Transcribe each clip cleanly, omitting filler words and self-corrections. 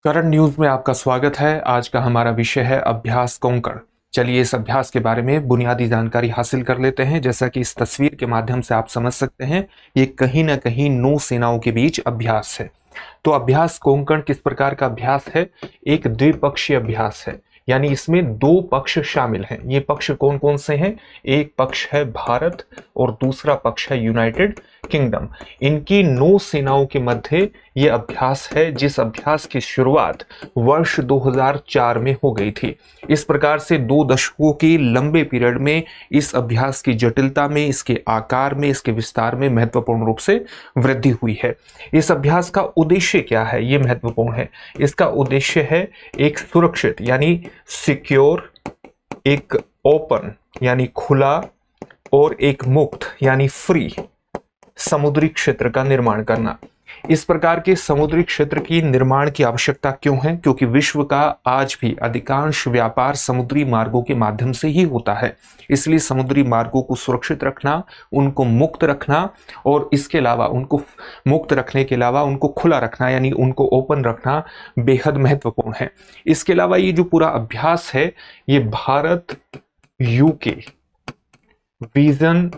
Current news में आपका स्वागत है। आज का हमारा विषय है अभ्यास कोंकण। चलिए इस अभ्यास के बारे में बुनियादी जानकारी हासिल कर लेते हैं। जैसा कि इस तस्वीर के माध्यम से आप समझ सकते हैं, ये कहीं ना कहीं नौ सेनाओं के बीच अभ्यास है। तो अभ्यास कोंकण किस प्रकार का अभ्यास है? एक द्विपक्षीय अभ्यास है, यानी इसमें दो पक्ष शामिल हैं। ये पक्ष कौन कौन से हैं? एक पक्ष है भारत और दूसरा पक्ष है यूनाइटेड किंगडम। इनकी नौ सेनाओं के मध्य ये अभ्यास है, जिस अभ्यास की शुरुआत वर्ष 2004 में हो गई थी। इस प्रकार से 2 दशकों के लंबे पीरियड में इस अभ्यास की जटिलता में, इसके आकार में, इसके विस्तार में महत्वपूर्ण रूप से वृद्धि हुई है। इस अभ्यास का उद्देश्य क्या है? ये महत्वपूर्ण है। इसका उद्देश्य है एक सुरक्षित यानी सिक्योर, एक ओपन यानी खुला और एक मुक्त यानी फ्री समुद्री क्षेत्र का निर्माण करना। इस प्रकार के समुद्री क्षेत्र की निर्माण की आवश्यकता क्यों है? क्योंकि विश्व का आज भी अधिकांश व्यापार समुद्री मार्गों के माध्यम से ही होता है। इसलिए समुद्री मार्गों को सुरक्षित रखना, उनको मुक्त रखना और इसके अलावा उनको मुक्त रखने के अलावा उनको खुला रखना यानी उनको ओपन रखना बेहद महत्वपूर्ण है। इसके अलावा ये जो पूरा अभ्यास है, ये भारत यूके विजन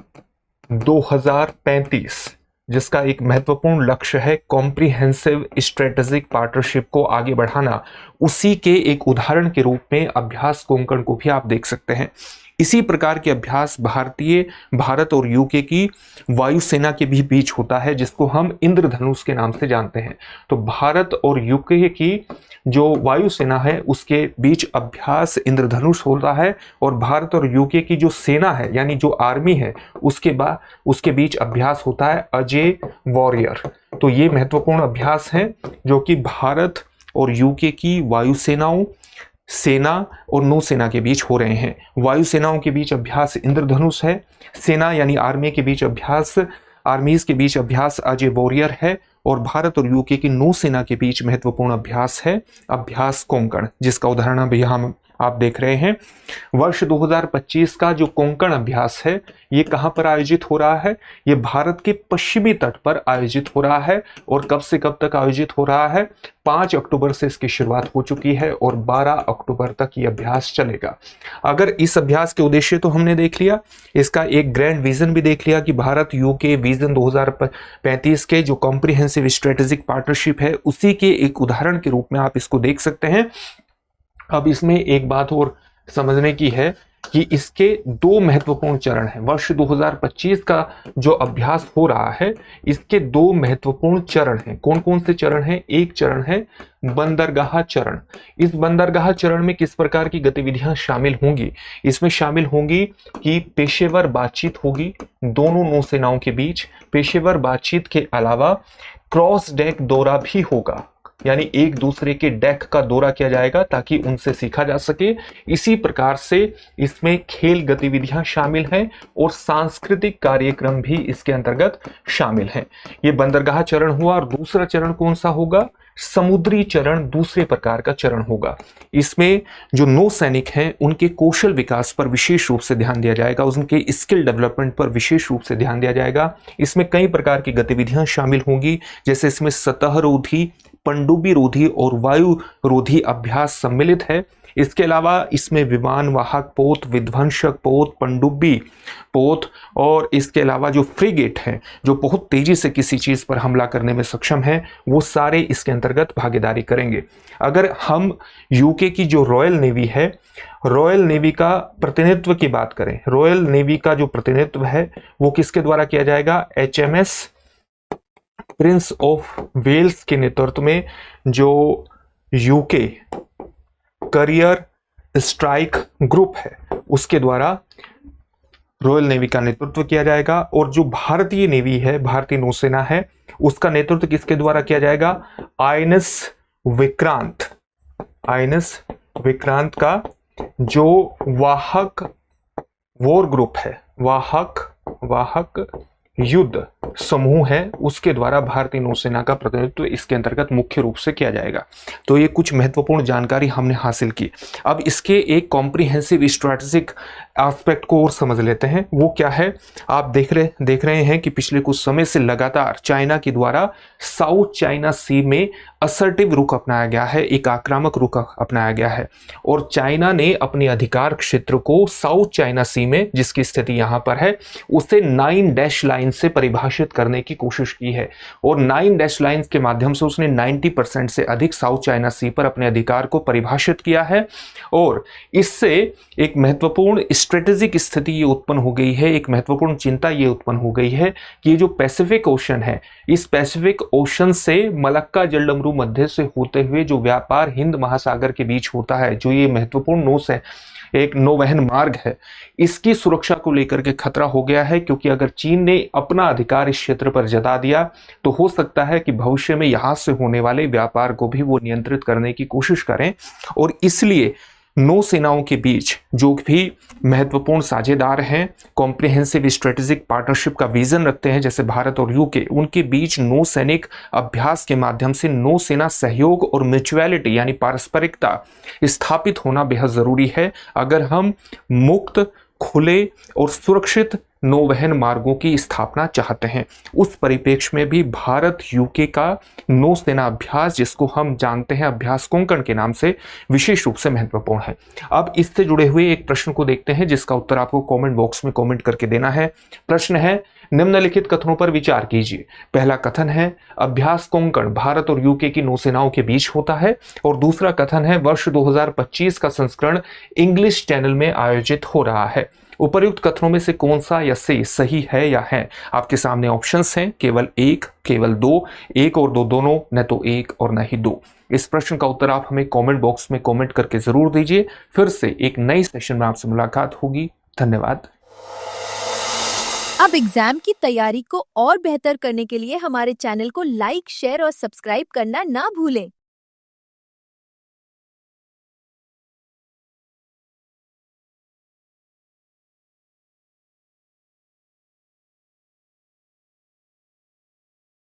2035 जिसका एक महत्वपूर्ण लक्ष्य है कॉम्प्रिहेंसिव स्ट्रेटेजिक पार्टनरशिप को आगे बढ़ाना, उसी के एक उदाहरण के रूप में अभ्यास कोंकण को भी आप देख सकते हैं। इसी प्रकार के अभ्यास भारत और यूके की वायुसेना के भी बीच होता है, जिसको हम इंद्रधनुष के नाम से जानते हैं। तो भारत और यूके की जो वायुसेना है उसके बीच अभ्यास इंद्रधनुष होता है, और भारत और यूके की जो सेना है यानी जो आर्मी है उसके बीच अभ्यास होता है अजय वॉरियर। तो ये महत्वपूर्ण अभ्यास है जो कि भारत और यूके की वायुसेनाओं, सेना और नौसेना के बीच हो रहे हैं। वायुसेनाओं के बीच अभ्यास इंद्रधनुष है, सेना यानी आर्मी के बीच आर्मीज के बीच अभ्यास अजय वॉरियर है, और भारत और यूके की नौसेना के बीच महत्वपूर्ण अभ्यास है अभ्यास कोंकण, जिसका उदाहरण अभी हम आप देख रहे हैं। वर्ष 2025 का जो कोंकण अभ्यास है, ये कहां पर आयोजित हो रहा है? ये भारत के पश्चिमी तट पर आयोजित हो रहा है। और कब से कब तक आयोजित हो रहा है? 5 अक्टूबर से इसकी शुरुआत हो चुकी है और 12 अक्टूबर तक ये अभ्यास चलेगा। अगर इस अभ्यास के उद्देश्य तो हमने देख लिया, इसका एक ग्रैंड विजन भी देख लिया कि भारत यूके विजन 2035 के जो कॉम्प्रिहेंसिव स्ट्रेटेजिक पार्टनरशिप है उसी के एक उदाहरण के रूप में आप इसको देख सकते हैं। अब इसमें एक बात और समझने की है कि इसके 2 महत्वपूर्ण चरण हैं। वर्ष 2025 का जो अभ्यास हो रहा है, इसके 2 महत्वपूर्ण चरण हैं। कौन कौन से चरण हैं? एक चरण है बंदरगाह चरण। इस बंदरगाह चरण में किस प्रकार की गतिविधियां शामिल होंगी? इसमें शामिल होंगी कि पेशेवर बातचीत होगी दोनों नौसेनाओं के बीच। पेशेवर बातचीत के अलावा क्रॉस डेक दौरा भी होगा, यानी एक दूसरे के डेक का दौरा किया जाएगा ताकि उनसे सीखा जा सके। इसी प्रकार से इसमें खेल गतिविधियां शामिल हैं और सांस्कृतिक कार्यक्रम भी इसके अंतर्गत शामिल हैं। ये बंदरगाह चरण हुआ। और दूसरा चरण कौन सा होगा? समुद्री चरण दूसरे प्रकार का चरण होगा। इसमें जो नौ सैनिक हैं उनके कौशल विकास पर विशेष रूप से ध्यान दिया जाएगा, उनके स्किल डेवलपमेंट पर विशेष रूप से ध्यान दिया जाएगा। इसमें कई प्रकार की गतिविधियां शामिल होंगी, जैसे इसमें सतह रोधी, पनडुब्बी रोधी और वायु रोधी अभ्यास सम्मिलित है। इसके अलावा इसमें विमान वाहक पोत, विध्वंसक पोत, पनडुब्बी पोत और इसके अलावा जो फ्रिगेट हैं जो बहुत तेजी से किसी चीज पर हमला करने में सक्षम है, वो सारे इसके अंतर्गत भागीदारी करेंगे। अगर हम यूके की जो रॉयल नेवी है, रॉयल नेवी का प्रतिनिधित्व की बात करें, रॉयल नेवी का जो प्रतिनिधित्व है वो किसके द्वारा किया जाएगा? HMS प्रिंस ऑफ वेल्स के नेतृत्व में जो यूके करियर स्ट्राइक ग्रुप है उसके द्वारा रॉयल नेवी का नेतृत्व किया जाएगा। और जो भारतीय नेवी है, भारतीय नौसेना है, उसका नेतृत्व किसके द्वारा किया जाएगा? आईएनएस विक्रांत का जो वाहक वॉर ग्रुप है, वाहक युद्ध समूह है, उसके द्वारा भारतीय नौसेना का प्रतिनिधित्व इसके अंतर्गत मुख्य रूप से किया जाएगा। तो ये कुछ महत्वपूर्ण जानकारी हमने हासिल की। अब इसके एक कॉम्प्रिहेंसिव स्ट्रैटेजिक एस्पेक्ट को और समझ लेते हैं। वो क्या है? आप देख रहे हैं कि पिछले कुछ समय से लगातार चाइना के द्वारा साउथ चाइना सी में असर्टिव रुख अपनाया गया है, एक आक्रामक रुख अपनाया गया है। और चाइना ने अपने अधिकार क्षेत्र को साउथ चाइना सी में, जिसकी स्थिति यहां पर है, उसे 9 डैश लाइन से परिभाषित करने की कोशिश की है और 9 डैश लाइन के माध्यम से उसने 90% से अधिक साउथ चाइना सी पर अपने अधिकार को परिभाषित किया है। और इससे एक महत्वपूर्ण स्ट्रेटेजिक स्थिति ये उत्पन्न हो गई है, एक महत्वपूर्ण चिंता ये उत्पन्न हो गई है कि ये जो पैसिफिक ओशन है, इस पैसिफिक ओशन से मलक्का जलडमरू मध्य से होते हुए जो व्यापार हिंद महासागर के बीच होता है, जो ये महत्वपूर्ण नौस है, एक नौवहन मार्ग है, इसकी सुरक्षा को लेकर के खतरा हो गया है। क्योंकि अगर चीन ने अपना अधिकार इस क्षेत्र पर जता दिया तो हो सकता है कि भविष्य में यहां से होने वाले व्यापार को भी वो नियंत्रित करने की कोशिश करें। और इसलिए नौसेनाओं के बीच जो भी महत्वपूर्ण साझेदार हैं, कॉम्प्रिहेंसिव स्ट्रेटेजिक पार्टनरशिप का विजन रखते हैं, जैसे भारत और यूके, उनके बीच नौसैनिक अभ्यास के माध्यम से नौसेना सहयोग और म्यूचुअलिटी यानी पारस्परिकता स्थापित होना बेहद जरूरी है अगर हम मुक्त, खुले और सुरक्षित नौवहन मार्गों की स्थापना चाहते हैं। उस परिप्रेक्ष्य में भी भारत यूके का नौसेना अभ्यास, जिसको हम जानते हैं अभ्यास कोंकण के नाम से, विशेष रूप से महत्वपूर्ण है। अब इससे जुड़े हुए एक प्रश्न को देखते हैं जिसका उत्तर आपको कमेंट बॉक्स में कमेंट करके देना है। प्रश्न है, निम्नलिखित कथनों पर विचार कीजिए। पहला कथन है अभ्यास कोंकण भारत और यूके की नौसेनाओं के बीच होता है, और दूसरा कथन है वर्ष 2025 का संस्करण इंग्लिश चैनल में आयोजित हो रहा है। उपर्युक्त कथनों में से कौन सा या से सही है या है? आपके सामने ऑप्शंस हैं, केवल एक, केवल दो, एक और दो दोनों, न तो एक और न ही दो। इस प्रश्न का उत्तर आप हमें कमेंट बॉक्स में कमेंट करके जरूर दीजिए। फिर से एक नई सेशन में आपसे मुलाकात होगी। धन्यवाद। अब एग्जाम की तैयारी को और बेहतर करने के लिए हमारे चैनल को लाइक, शेयर और सब्सक्राइब करना ना भूलें।